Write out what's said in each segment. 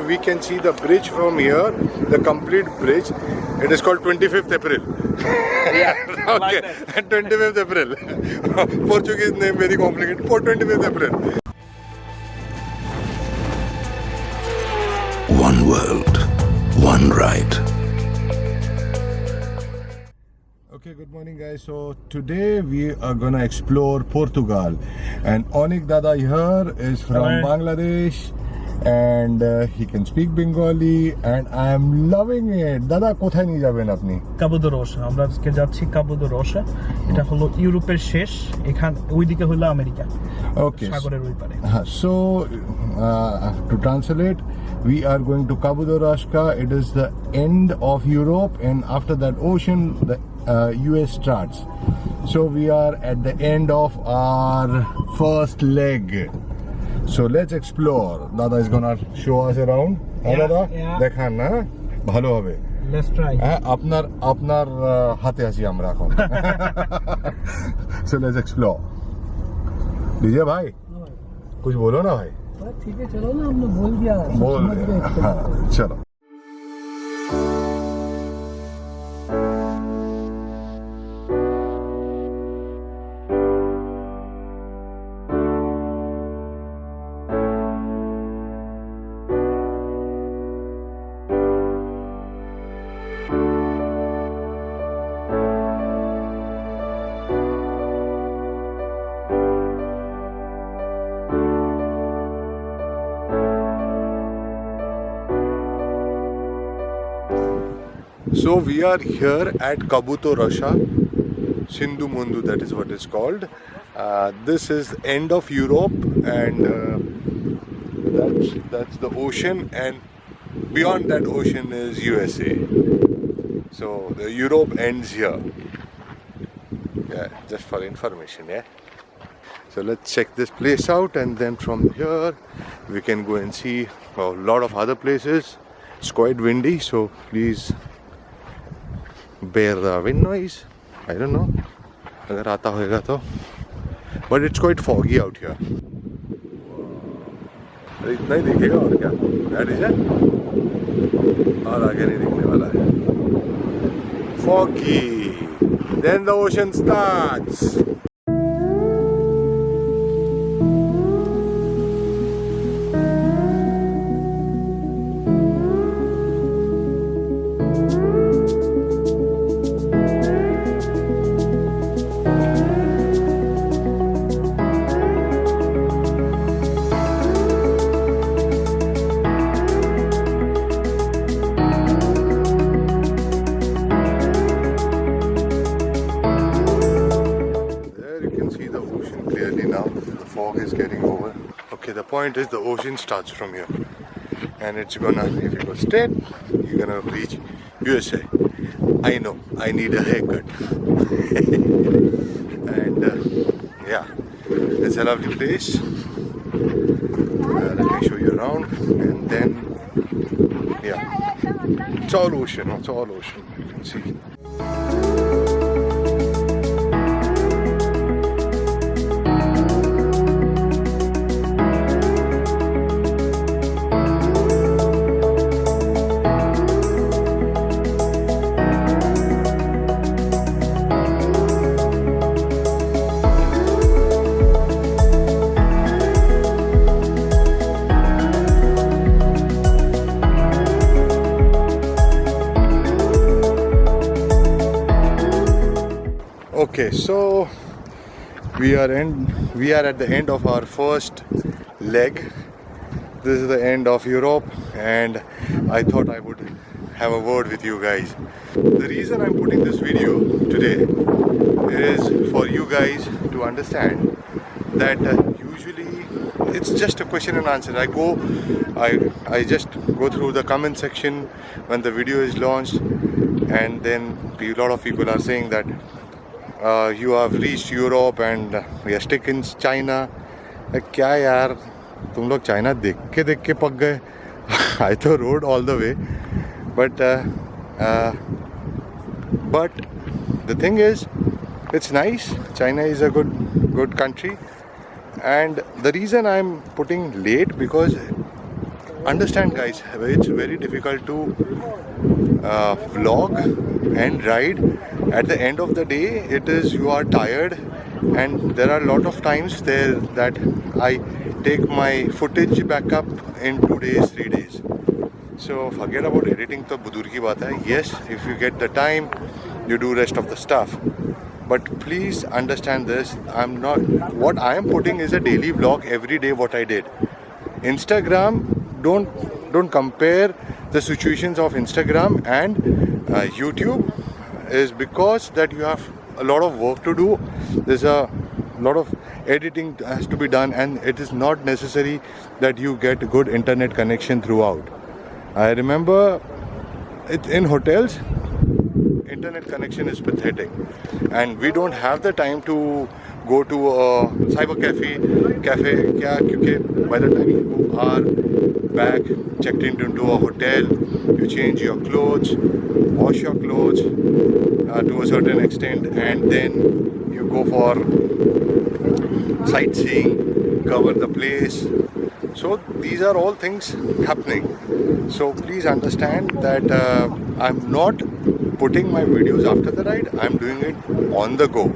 we can see the bridge from here, the complete bridge. It is called 25th April. Yeah, Okay, like that. 25th April. Portuguese name very complicated. For 25th April. One world, one ride. Okay, good morning guys. So today we are gonna explore Portugal, and ONIK Dada here is from Hello. Bangladesh, and he can speak Bengali, and I am loving it. Dada, কোথায় নিয়ে যাবেন আপনি? কাবুদোরসা আমরা আজকে যাচ্ছি কাবুদোরসা এটা হলো ইউরোপের শেষ এখান ওইদিকে হলো আমেরিকা Okay. সাগরের ওই পারে So to translate, we are going to Kabudorashka. It is the end of Europe, and after that ocean, the US starts. So we are at the end of our first leg. So let's explore. Dada is gonna show us around. Yeah, Dada, yeah. দেখান না ভালো হবে। Let's try হ্যাঁ, আপনার হাতে আছি আমরা এখন। So let's explore. डीजे भाई कुछ बोलो ना भाई। ठीक है चलो ना हमने बोल दिया बोल हाँ, चलो। So we are here at Kabudorasha, Sindhu Mundu, that is what it's called. This is end of Europe, and that's the ocean, and beyond that ocean is USA. So the Europe ends here. Yeah, just for information, yeah. So let's check this place out, and then from here we can go and see a lot of other places. It's quite windy, so please bear the wind noise. I don't know अगर आता होगा तो, but it's quite foggy out here. अरे इतना ही दिखेगा और क्या? That is it. और आगे नहीं दिखने वाला है. Foggy. Then the ocean starts. Okay, the point is the ocean starts from here, and it's gonna, if you go straight, you're gonna reach USA. I know, I need a haircut. And yeah, it's a lovely place. Let me show you around, and then yeah, it's all ocean, you can see. Okay, so we are at the end of our first leg. This is the end of Europe, and I thought I would have a word with you guys. The reason I'm putting this video today is for you guys to understand that usually it's just a question and answer. I just go through the comment section when the video is launched, and then a lot of people are saying that you have reached Europe and we are stuck in China. क्या यार तुम लोग China देख के पक गए. I तो rode all the way, but the thing is, it's nice. China is a good country, and the reason I'm putting late because understand, guys, it's very difficult to vlog and ride. At the end of the day, it is you are tired, and there are a lot of times there that I take my footage back up in 2 days, 3 days. So forget about editing, to budur ki baat hai. Yes, if you get the time, you do rest of the stuff. But please understand this, what I am putting is a daily vlog every day what I did. Instagram, don't compare the situations of Instagram and YouTube, is because that you have a lot of work to do. There's a lot of editing has to be done, and it is not necessary that you get good internet connection throughout. I remember it in hotels, internet connection is pathetic, and we don't have the time to go to a cyber cafe because by the time you are back, checked into a hotel, you change your clothes, wash your clothes to a certain extent, and then you go for sightseeing, cover the place. So these are all things happening. So please understand that I'm not putting my videos after the ride, I'm doing it on the go.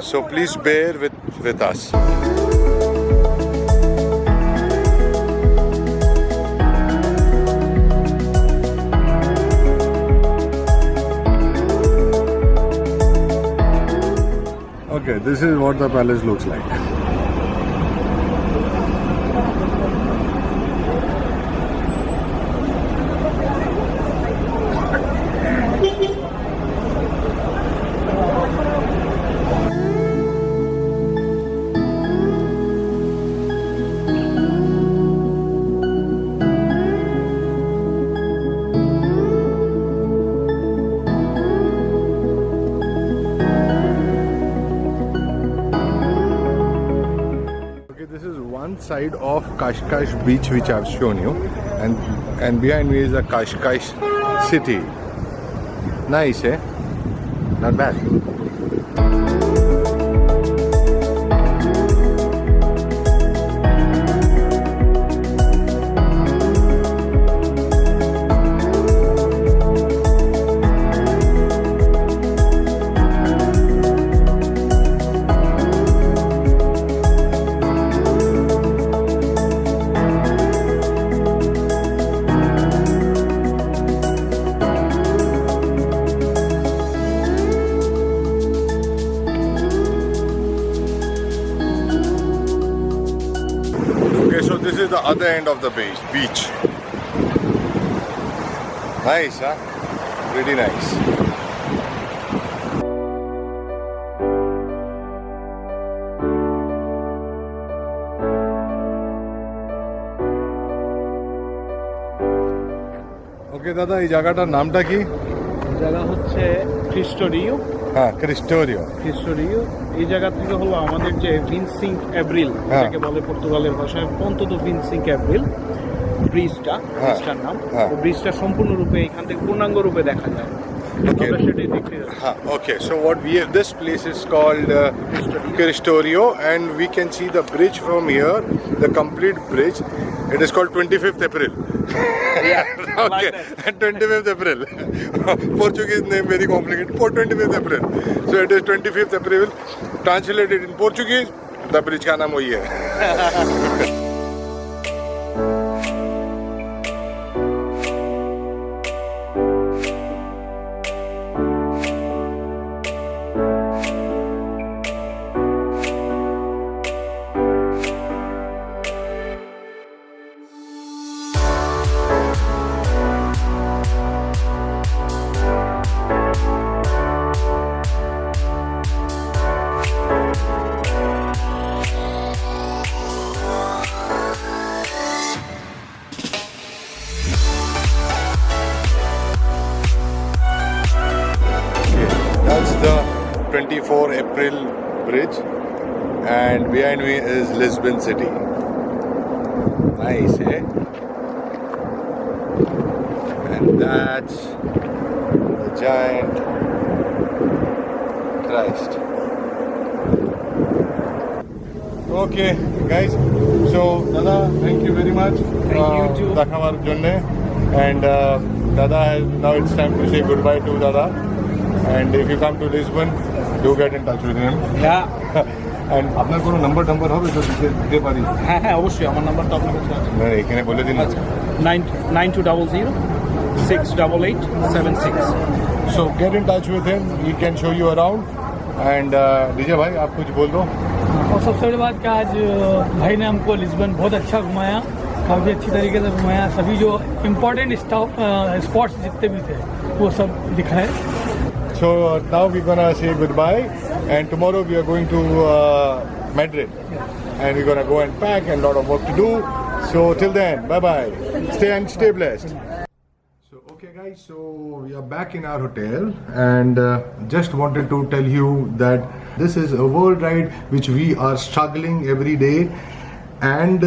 So please bear with us. Okay, this is what the palace looks like. This is one side of Kashkash beach which I've shown you, and behind me is the Kashkash city. Nice, eh? Not bad. So this is the other end of the beach. Nice, huh? Pretty nice. Okay, দাদা, এই জায়গাটার নামটা কি? জায়গা হচ্ছে ক্রিস্টোরিও। হ্যাঁ, ক্রিস্টোরিও। এই জায়গা থেকে হলো আমাদের যে ভিনসিঙ্ক এব্রিল, যেটাকে বলে পর্তুগালের ভাষায় অন্তত ভিনসিঙ্ক এব্রিল ব্রিজটার নাম। ব্রিজটা সম্পূর্ণরূপে এখান থেকে পূর্ণাঙ্গ রূপে দেখা যায়। Okay, so this place is called Cristorio, and we can see the bridge from here, the complete bridge. It is called 25th April. Yeah, okay, like 25th April. Portuguese name very complicated. For 25th April. So it is 25th April. Translated in Portuguese, the bridge का नाम वही है. That's the 24 April bridge, and behind me is Lisbon city. Nice, eh? And that's the giant Christ. So Okay, guys. So, Dada, thank you very much. Thank you too. দেখাবার জন্যে. And Dada, now it's time to say goodbye to Dada. And if you come to Lisbon, do get in touch with him. Yeah. And আপনার কোনো number হবে তো দিতে পারি? হ্যাঁ অবশ্যই আমার নাম্বার তো আপনার কাছে আছে। না এখানে বলে দিন। আচ্ছা 9200-688-76। So get in touch with him. He can show you around. And DJ भाई आप कुछ बोल दो। और सबसे बड़ी बात कि आज भाई ने हमको लिस्बन बहुत अच्छा घुमाया, काफ़ी अच्छी तरीके से घुमाया। सभी जो इम्पोर्टेंट स्पॉट्स जितने भी थे वो सब दिखाए। So now we're gonna say goodbye, and tomorrow we are going to Madrid, and we're gonna go and pack and lot of work to do. So till then, bye bye. Stay blessed. So okay guys, so we are back in our hotel, and just wanted to tell you that this is a world ride which we are struggling every day, and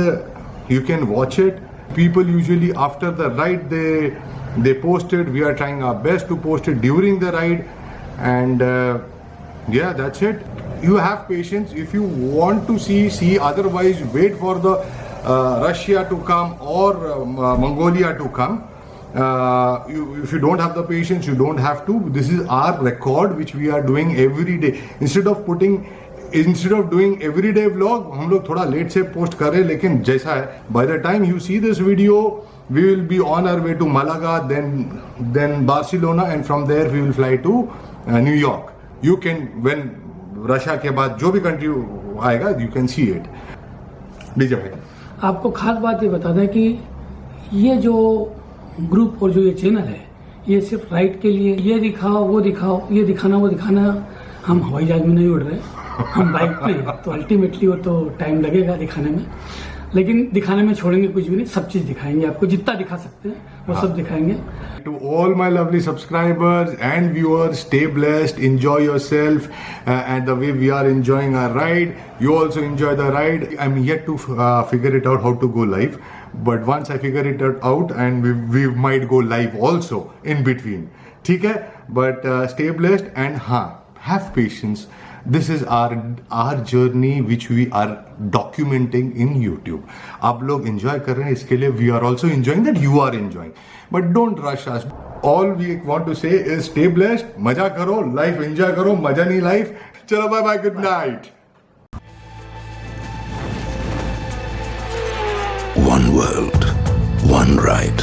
you can watch it. People usually after the ride they post it. We are trying our best to post it during the ride, and yeah, that's it. You have patience. If you want to see, otherwise wait for the Russia to come or Mongolia to come. If you don't have the patience, you don't have to. This is our record which we are doing every day. Instead of doing everyday vlog, हम लोग थोड़ा late से post करें, लेकिन जैसा है, by the time you see this video, we will be on our way to Malaga, then Barcelona, and from there we will fly to New York. You can, when Russia के बाद जो भी country आएगा, you can see it. DJ भाई आपको खास बात ये बता दें कि ये जो ग्रुप और जो ये चैनल है, ये सिर्फ राइड के लिए, ये दिखाओ वो दिखाओ, ये दिखाना वो दिखाना। हम हवाई जहाज में नहीं उड़ रहे, हम बाइक पे, तो अल्टीमेटली वो तो टाइम लगेगा दिखाने में, लेकिन दिखाने में छोड़ेंगे कुछ भी नहीं, सब चीज दिखाएंगे आपको, जितना दिखा सकते हैं वो सब दिखाएंगे। To all my lovely subscribers and viewers, stay blessed, enjoy yourself, and the way we are enjoying our ride, you also enjoy the ride. I'm yet to figure it out how to go live, but once I figure it out, and we might go live also in between. ठीक है? But stay blessed, and have patience. This is our journey which we are documenting in YouTube. आप लोग enjoy कर रहे हैं, इसके लिए we are also enjoying that you are enjoying. But don't rush us. All we want to say is stay blessed, मजा करो, life enjoy करो, मजा नहीं life. चलो bye bye, good night. One world, one ride.